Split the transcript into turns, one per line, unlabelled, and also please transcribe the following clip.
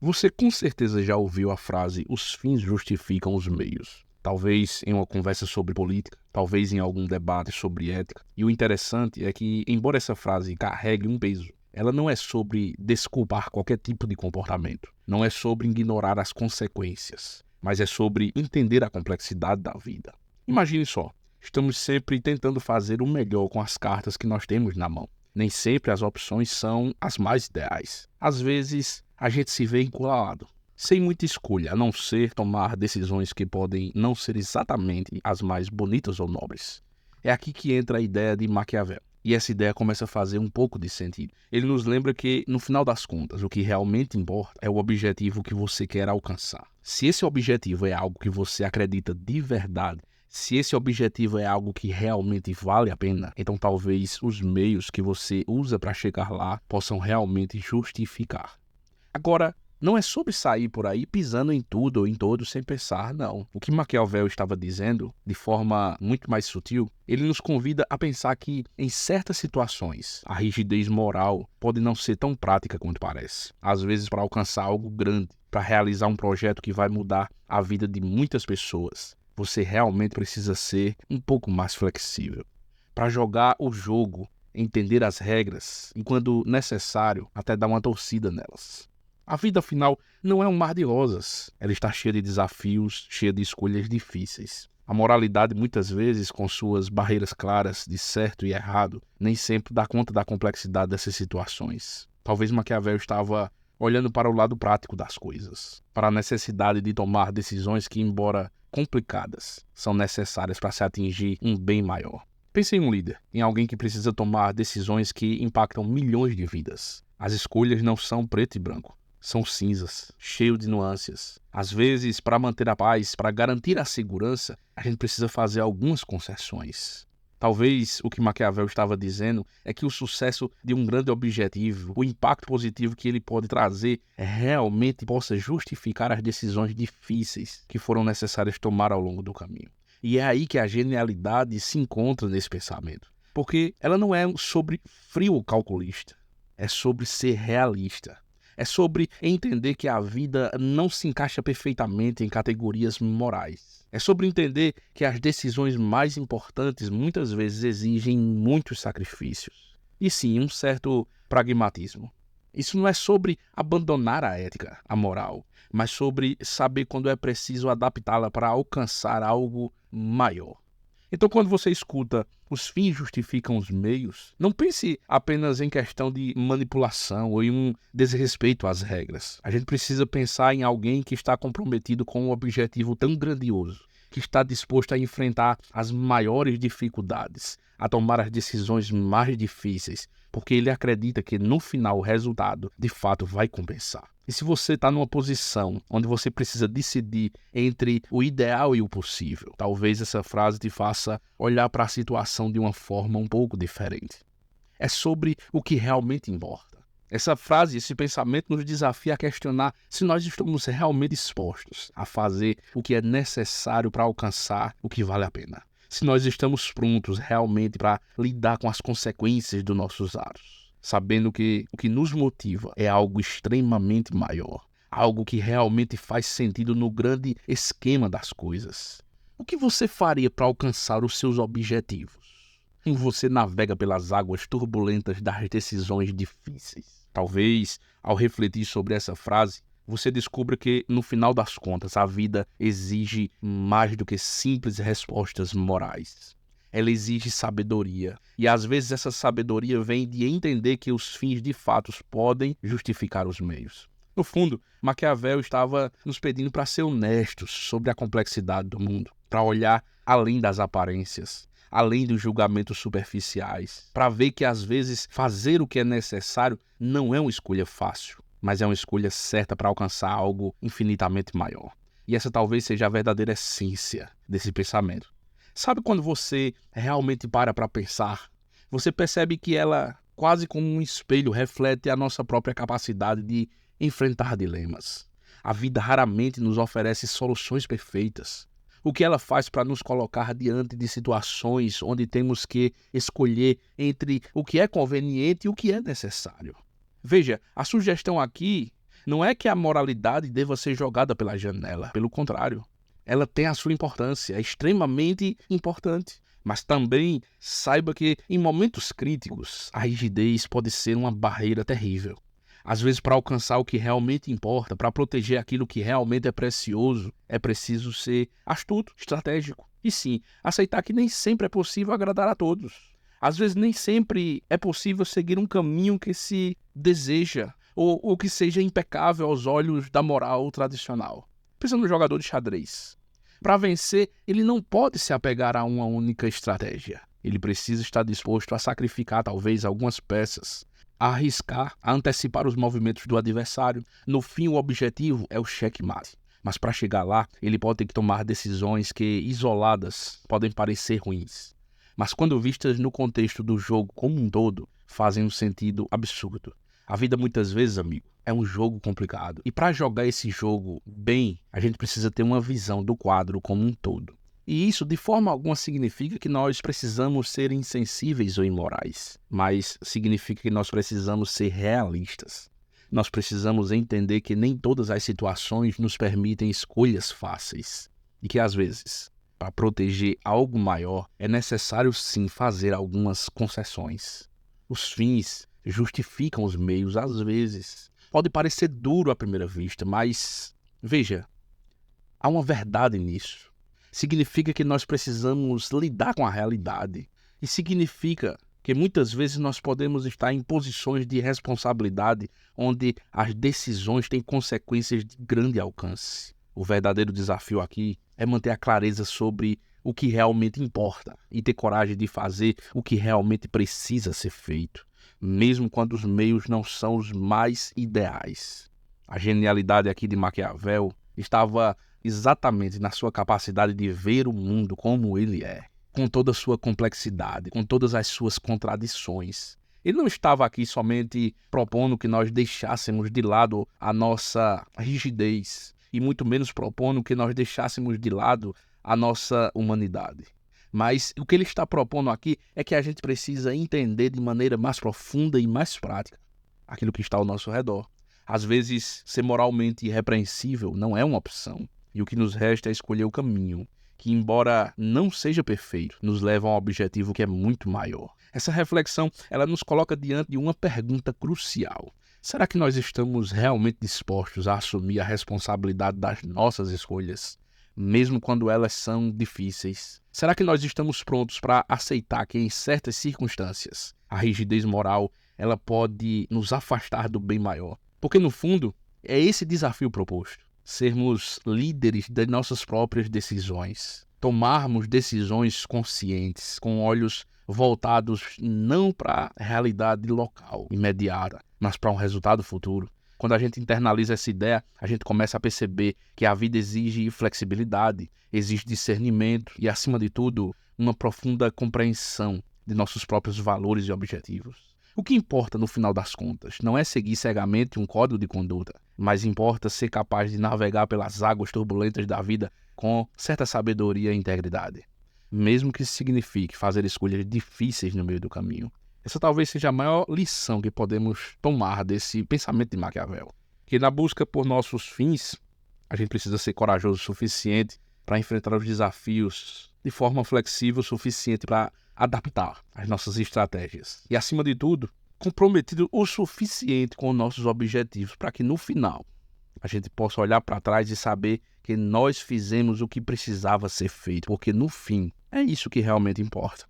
Você com certeza já ouviu a frase "os fins justificam os meios". Talvez em uma conversa sobre política, talvez em algum debate sobre ética. E o interessante é que, embora essa frase carregue um peso, ela não é sobre desculpar qualquer tipo de comportamento. Não é sobre ignorar as consequências, mas é sobre entender a complexidade da vida. Imagine só, estamos sempre tentando fazer o melhor com as cartas que nós temos na mão. Nem sempre as opções são as mais ideais. Às vezes, a gente se vê encurralado, sem muita escolha, a não ser tomar decisões que podem não ser exatamente as mais bonitas ou nobres. É aqui que entra a ideia de Maquiavel. E essa ideia começa a fazer um pouco de sentido. Ele nos lembra que, no final das contas, o que realmente importa é o objetivo que você quer alcançar. Se esse objetivo é algo que você acredita de verdade, se esse objetivo é algo que realmente vale a pena, então talvez os meios que você usa para chegar lá possam realmente justificar. Agora, não é sobre sair por aí pisando em tudo ou em todos sem pensar, não. O que Maquiavel estava dizendo, de forma muito mais sutil, ele nos convida a pensar que, em certas situações, a rigidez moral pode não ser tão prática quanto parece. Às vezes, para alcançar algo grande, para realizar um projeto que vai mudar a vida de muitas pessoas, você realmente precisa ser um pouco mais flexível. Para jogar o jogo, entender as regras e, quando necessário, até dar uma torcida nelas. A vida, afinal, não é um mar de rosas. Ela está cheia de desafios, cheia de escolhas difíceis. A moralidade, muitas vezes, com suas barreiras claras de certo e errado, nem sempre dá conta da complexidade dessas situações. Talvez Maquiavel estava olhando para o lado prático das coisas, para a necessidade de tomar decisões que, embora complicadas, são necessárias para se atingir um bem maior. Pense em um líder, em alguém que precisa tomar decisões que impactam milhões de vidas. As escolhas não são preto e branco. São cinzas, cheios de nuances. Às vezes, para manter a paz, para garantir a segurança, a gente precisa fazer algumas concessões. Talvez o que Maquiavel estava dizendo é que o sucesso de um grande objetivo, o impacto positivo que ele pode trazer, realmente possa justificar as decisões difíceis que foram necessárias tomar ao longo do caminho. E é aí que a genialidade se encontra nesse pensamento. Porque ela não é sobre frio ou calculista, é sobre ser realista. É sobre entender que a vida não se encaixa perfeitamente em categorias morais. É sobre entender que as decisões mais importantes muitas vezes exigem muitos sacrifícios. E sim, um certo pragmatismo. Isso não é sobre abandonar a ética, a moral, mas sobre saber quando é preciso adaptá-la para alcançar algo maior. Então, quando você escuta "os fins justificam os meios", não pense apenas em questão de manipulação ou em um desrespeito às regras. A gente precisa pensar em alguém que está comprometido com um objetivo tão grandioso, que está disposto a enfrentar as maiores dificuldades, a tomar as decisões mais difíceis, porque ele acredita que no final o resultado, de fato, vai compensar. E se você está numa posição onde você precisa decidir entre o ideal e o possível, talvez essa frase te faça olhar para a situação de uma forma um pouco diferente. É sobre o que realmente importa. Essa frase, esse pensamento nos desafia a questionar se nós estamos realmente dispostos a fazer o que é necessário para alcançar o que vale a pena. Se nós estamos prontos realmente para lidar com as consequências dos nossos atos, sabendo que o que nos motiva é algo extremamente maior, algo que realmente faz sentido no grande esquema das coisas. O que você faria para alcançar os seus objetivos? Como você navega pelas águas turbulentas das decisões difíceis? Talvez, ao refletir sobre essa frase, você descubra que, no final das contas, a vida exige mais do que simples respostas morais. Ela exige sabedoria. E às vezes essa sabedoria vem de entender que os fins de fato podem justificar os meios. No fundo, Maquiavel estava nos pedindo para ser honestos sobre a complexidade do mundo, para olhar além das aparências, além dos julgamentos superficiais, para ver que às vezes fazer o que é necessário não é uma escolha fácil, mas é uma escolha certa para alcançar algo infinitamente maior. E essa talvez seja a verdadeira essência desse pensamento. Sabe quando você realmente para pensar? Você percebe que ela, quase como um espelho, reflete a nossa própria capacidade de enfrentar dilemas. A vida raramente nos oferece soluções perfeitas. O que ela faz para nos colocar diante de situações onde temos que escolher entre o que é conveniente e o que é necessário. Veja, a sugestão aqui Não é que a moralidade deva ser jogada pela janela, pelo contrário. Ela tem a sua importância, é extremamente importante. Mas também saiba que, em momentos críticos, a rigidez pode ser uma barreira terrível. Às vezes, para alcançar o que realmente importa, para proteger aquilo que realmente é precioso, é preciso ser astuto, estratégico. E sim, aceitar que nem sempre é possível agradar a todos. Às vezes, nem sempre é possível seguir um caminho que se deseja ou que seja impecável aos olhos da moral tradicional. Pensa no jogador de xadrez. Para vencer, ele não pode se apegar a uma única estratégia. Ele precisa estar disposto a sacrificar talvez algumas peças, a arriscar, a antecipar os movimentos do adversário. No fim, o objetivo é o checkmate. Mas para chegar lá, ele pode ter que tomar decisões que, isoladas, podem parecer ruins. Mas quando vistas no contexto do jogo como um todo, fazem um sentido absurdo. A vida muitas vezes, amigo, é um jogo complicado. E para jogar esse jogo bem, a gente precisa ter uma visão do quadro como um todo. E isso, de forma alguma, significa que nós precisamos ser insensíveis ou imorais. Mas significa que nós precisamos ser realistas. Nós precisamos entender que nem todas as situações nos permitem escolhas fáceis. E que, às vezes, para proteger algo maior, é necessário sim fazer algumas concessões. Os fins justificam os meios às vezes. Pode parecer duro à primeira vista, mas, veja, há uma verdade nisso. Significa que nós precisamos lidar com a realidade. E significa que muitas vezes nós podemos estar em posições de responsabilidade onde as decisões têm consequências de grande alcance. O verdadeiro desafio aqui é manter a clareza sobre o que realmente importa e ter coragem de fazer o que realmente precisa ser feito, mesmo quando os meios não são os mais ideais. A genialidade aqui de Maquiavel estava exatamente na sua capacidade de ver o mundo como ele é, com toda a sua complexidade, com todas as suas contradições. Ele não estava aqui somente propondo que nós deixássemos de lado a nossa rigidez, e muito menos propondo que nós deixássemos de lado a nossa humanidade. Mas o que ele está propondo aqui é que a gente precisa entender de maneira mais profunda e mais prática aquilo que está ao nosso redor. Às vezes, ser moralmente irrepreensível não é uma opção. E o que nos resta é escolher o caminho, que, embora não seja perfeito, nos leva a um objetivo que é muito maior. Essa reflexão, ela nos coloca diante de uma pergunta crucial. Será que nós estamos realmente dispostos a assumir a responsabilidade das nossas escolhas, mesmo quando elas são difíceis? Será que nós estamos prontos para aceitar que, em certas circunstâncias, a rigidez moral ela pode nos afastar do bem maior? Porque, no fundo, é esse desafio proposto. Sermos líderes das nossas próprias decisões. Tomarmos decisões conscientes, com olhos voltados não para a realidade local, imediata, mas para um resultado futuro. Quando a gente internaliza essa ideia, a gente começa a perceber que a vida exige flexibilidade, exige discernimento e, acima de tudo, uma profunda compreensão de nossos próprios valores e objetivos. O que importa, no final das contas, não é seguir cegamente um código de conduta, mas importa ser capaz de navegar pelas águas turbulentas da vida com certa sabedoria e integridade, mesmo que isso signifique fazer escolhas difíceis no meio do caminho. Essa talvez seja a maior lição que podemos tomar desse pensamento de Maquiavel, que na busca por nossos fins, a gente precisa ser corajoso o suficiente para enfrentar os desafios de forma flexível o suficiente para adaptar as nossas estratégias. E, acima de tudo, comprometido o suficiente com nossos objetivos para que, no final, a gente possa olhar para trás e saber que nós fizemos o que precisava ser feito, porque, no fim, é isso que realmente importa.